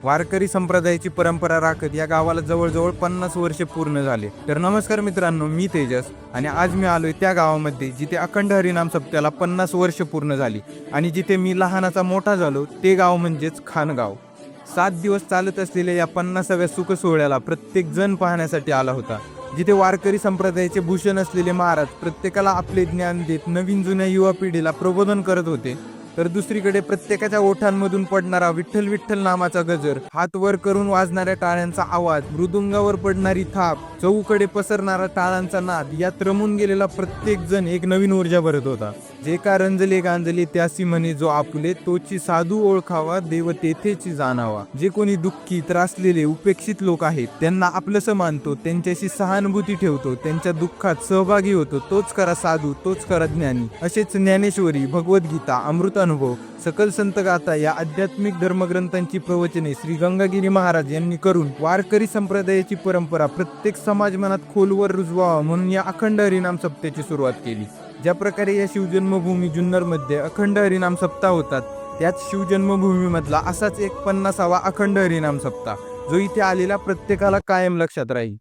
वारकरी संप्रदायाची परंपरा राखत या गावाला जवळजवळ 50 वर्षे पूर्ण झाले. तर नमस्कार मित्रांनो, मी तेजस आणि आज मी आलोय त्या गावामध्ये जिथे अखंड हरिनाम सप्त्याला 50 वर्ष पूर्ण झाली आणि जिथे मी लहानाचा मोठा झालो ते गाव म्हणजेच खानगाव. 7 दिवस चालत असलेल्या या 50व्या सुख सोहळ्याला प्रत्येक जण पाहण्यासाठी आला होता. जिथे वारकरी संप्रदायाचे भूषण असलेले महाराज प्रत्येकाला आपले ज्ञान देत नवीन जुन्या युवा पिढीला प्रबोधन करत होते, तर दुसरीकडे प्रत्येकाच्या ओठांमधून पडणारा विठ्ठल विठ्ठल नामाचा गजर, हात वर करून वाजणाऱ्या टाळ्यांचा आवाज, मृदुंगावर पडणारी थाप, चहूकडे पसरणारा टाळांचा नाद यात रमून गेलेला प्रत्येक जण एक नवीन ऊर्जा भरत होता. जे का रंजले गांजले त्यासी म्हणे जो आपुले, तोची साधू ओळखावा देव तेथेची जाणावा. जे कोणी दुःखी त्रासलेले उपेक्षित लोक आहेत त्यांना आपलंसं मानतो, त्यांच्याशी सहानुभूती ठेवतो, त्यांच्या दुःखात सहभागी होतो, तोच करा साधू, तोच करा ज्ञानी. असेच ज्ञानेश्वरी, भगवद्गीता, अमृत अनुभव, सकल संत गाथा या आध्यात्मिक धर्मग्रंथांची प्रवचने श्री गंगागिरी महाराज यांनी करून वारकरी संप्रदायाची परंपरा प्रत्येक समाज मनात खोलवर रुजवावा म्हणून या अखंड हरिनाम सप्त्याची सुरुवात केली. ज्या प्रकारे या शिवजन्मभूमी जुन्नरमध्ये अखंड हरिनाम सप्ताह होतात, त्याच शिवजन्मभूमीमधला असाच एक 50वा अखंड हरिनाम सप्ताह जो इथे आलेल्या प्रत्येकाला कायम लक्षात राहील.